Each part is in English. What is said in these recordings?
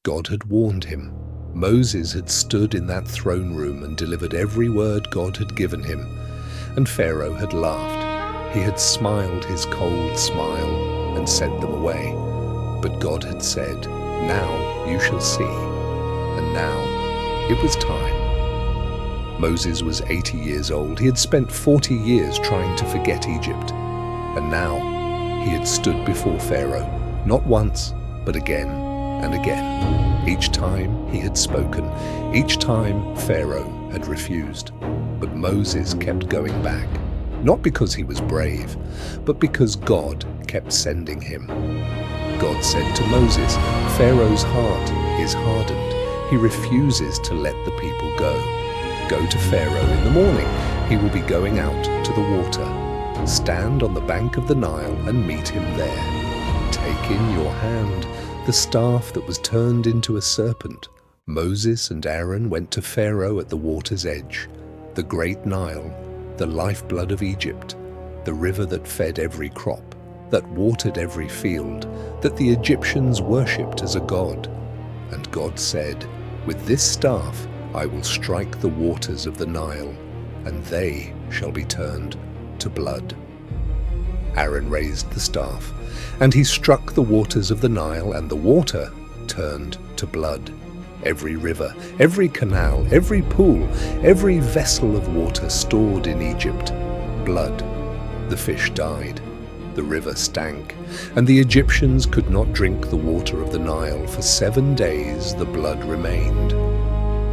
God had warned him. Moses had stood in that throne room and delivered every word God had given him, and Pharaoh had laughed. He had smiled his cold smile and sent them away. But God had said, "Now you shall see." And now it was time. Moses was 80 years old. He had spent 40 years trying to forget Egypt. And now he had stood before Pharaoh, not once, but again and again. Each time he had spoken. Each time Pharaoh had refused. But Moses kept going back, not because he was brave, but because God kept sending him. God said to Moses, "Pharaoh's heart is hardened. He refuses to let the people go. Go to Pharaoh in the morning. He will be going out to the water. Stand on the bank of the Nile and meet him there. Take in your hand the staff that was turned into a serpent." Moses and Aaron went to Pharaoh at the water's edge, the great Nile, the lifeblood of Egypt, the river that fed every crop, that watered every field, that the Egyptians worshipped as a god. And God said, "With this staff I will strike the waters of the Nile, and they shall be turned to blood." Aaron raised the staff, and he struck the waters of the Nile, and the water turned to blood. Every river, every canal, every pool, every vessel of water stored in Egypt, blood. The fish died, the river stank, and the Egyptians could not drink the water of the Nile. For 7 days the blood remained.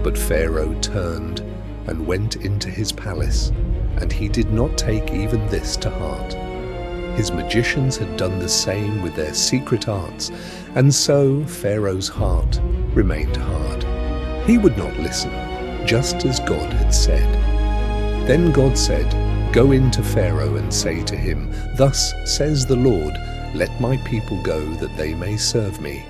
But Pharaoh turned and went into his palace, and he did not take even this to heart. His magicians had done the same with their secret arts, and so Pharaoh's heart remained hard. He would not listen, just as God had said. Then God said, "Go in to Pharaoh and say to him, 'Thus says the Lord, let my people go that they may serve me.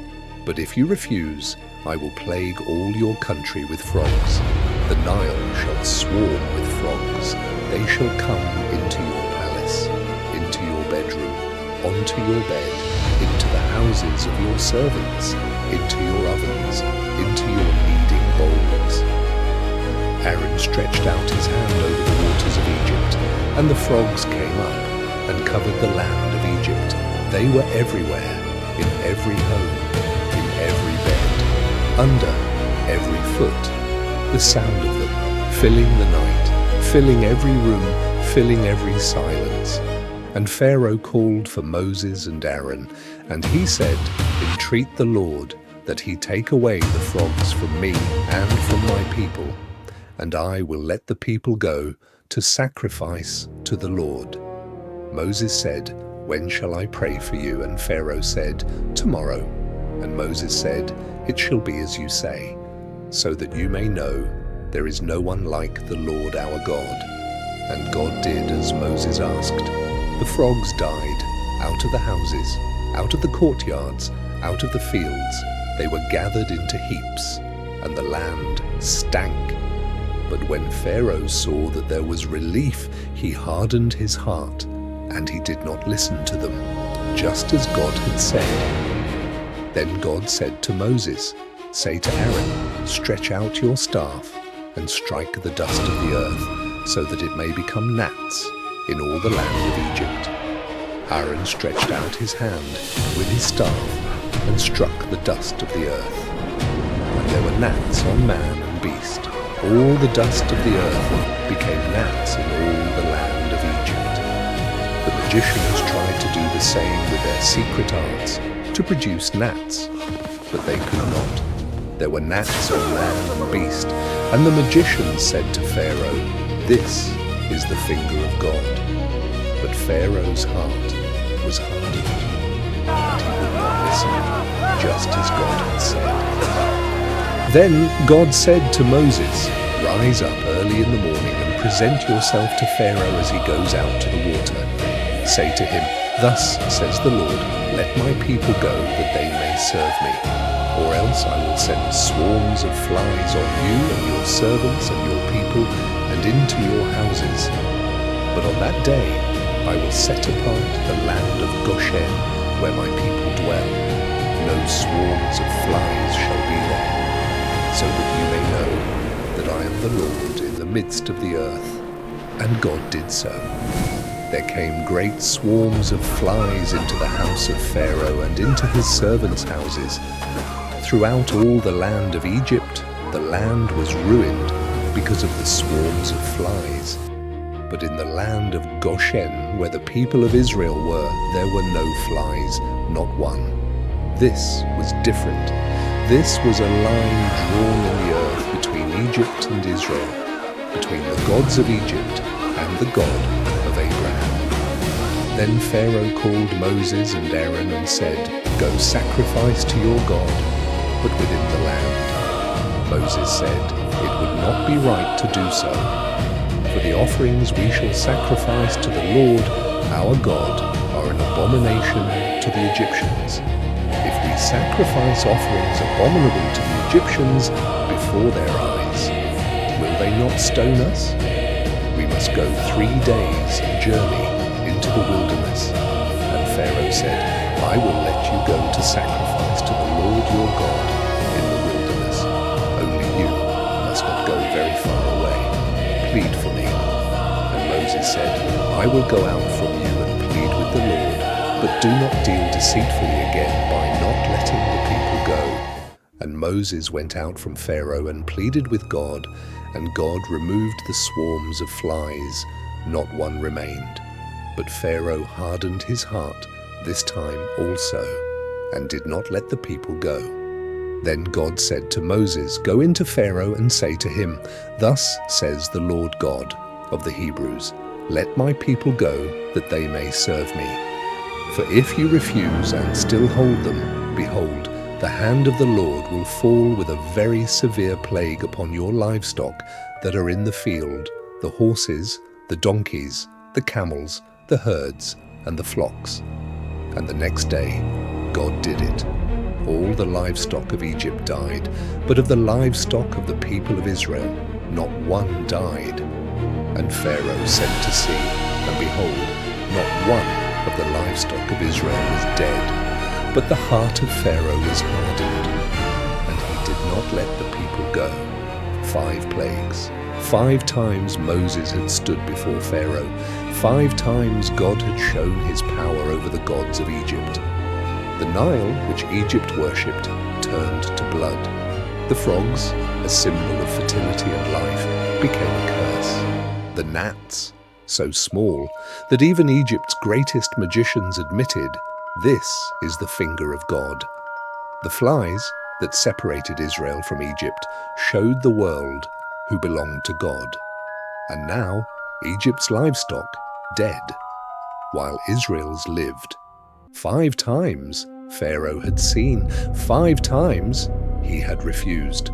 But if you refuse, I will plague all your country with frogs. The Nile shall swarm with frogs. They shall come into your palace, into your bedroom, onto your bed, into the houses of your servants, into your ovens, into your kneading bowls." Aaron stretched out his hand over the waters of Egypt, and the frogs came up and covered the land of Egypt. They were everywhere, in every home, in every bed, under every foot. The sound of them, filling the night, filling every room, filling every silence. And Pharaoh called for Moses and Aaron, and he said, "Entreat the Lord that he take away the frogs from me and from my people, and I will let the people go to sacrifice to the Lord." Moses said, "When shall I pray for you?" And Pharaoh said, "Tomorrow." And Moses said, "It shall be as you say, so that you may know there is no one like the Lord our God." And God did as Moses asked. The frogs died out of the houses, out of the courtyards, out of the fields. They were gathered into heaps, and the land stank. But when Pharaoh saw that there was relief, he hardened his heart, and he did not listen to them, just as God had said. Then God said to Moses, "Say to Aaron, stretch out your staff and strike the dust of the earth, so that it may become gnats in all the land of Egypt." Aaron stretched out his hand with his staff and struck the dust of the earth. And there were gnats on man and beast. All the dust of the earth became gnats in all the land of Egypt. The magicians tried to do the same with their secret arts, to produce gnats, but they could not. There were gnats on man and beast, and the magicians said to Pharaoh, "This is the finger of God." But Pharaoh's heart was hardened, and he would not listen, just as God had said. Then God said to Moses, "Rise up early in the morning and present yourself to Pharaoh as he goes out to the water. Say to him, 'Thus says the Lord, let my people go that they may serve me. Or else I will send swarms of flies on you and your servants and your people and into your houses. But on that day I will set apart the land of Goshen where my people dwell. No swarms of flies shall be the Lord in the midst of the earth, and God did so. There came great swarms of flies into the house of Pharaoh and into his servants' houses. Throughout all the land of Egypt, the land was ruined because of the swarms of flies. But in the land of Goshen, where the people of Israel were, there were no flies, not one. This was different. This was a line drawn in the earth between Egypt and Israel, between the gods of Egypt and the God of Abraham. Then Pharaoh called Moses and Aaron and said, "Go sacrifice to your God, but within the land." Moses said, "It would not be right to do so. For the offerings we shall sacrifice to the Lord our God are an abomination to the Egyptians. If we sacrifice offerings abominable to the Egyptians before their eyes, will they not stone us? We must go 3 days' journey into the wilderness." And Pharaoh said, "I will let you go to sacrifice to the Lord your God in the wilderness. Only you must not go very far away. Plead for me." And Moses said, "I will go out from you and plead with the Lord, but do not deal deceitfully again by not letting the people go." And Moses went out from Pharaoh and pleaded with God, and God removed the swarms of flies. Not one remained. But Pharaoh hardened his heart this time also, and did not let the people go. Then God said to Moses, "Go into Pharaoh and say to him, 'Thus says the Lord God of the Hebrews, let my people go, that they may serve me. For if you refuse and still hold them, behold, the hand of the Lord will fall with a very severe plague upon your livestock that are in the field, the horses, the donkeys, the camels, the herds, and the flocks.'" And the next day God did it. All the livestock of Egypt died, but of the livestock of the people of Israel not one died. And Pharaoh sent to see, and behold, not one of the livestock of Israel was dead. But the heart of Pharaoh was hardened, and he did not let the people go. 5 plagues. 5 times Moses had stood before Pharaoh. 5 times God had shown his power over the gods of Egypt. The Nile, which Egypt worshipped, turned to blood. The frogs, a symbol of fertility and life, became a curse. The gnats, so small that even Egypt's greatest magicians admitted, "This is the finger of God." The flies that separated Israel from Egypt showed the world who belonged to God. And now Egypt's livestock dead, while Israel's lived. 5 times Pharaoh had seen, 5 times he had refused.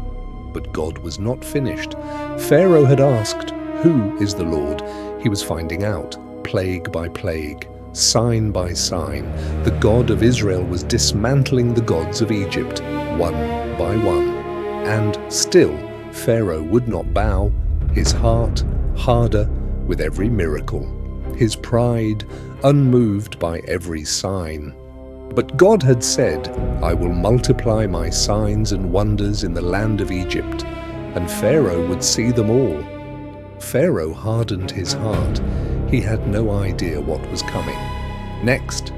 But God was not finished. Pharaoh had asked, "Who is the Lord?" He was finding out, plague by plague, sign by sign. The God of Israel was dismantling the gods of Egypt, one by one. And still Pharaoh would not bow, his heart harder with every miracle, his pride unmoved by every sign. But God had said, "I will multiply my signs and wonders in the land of Egypt," and Pharaoh would see them all. Pharaoh hardened his heart. He had no idea what was coming. Next,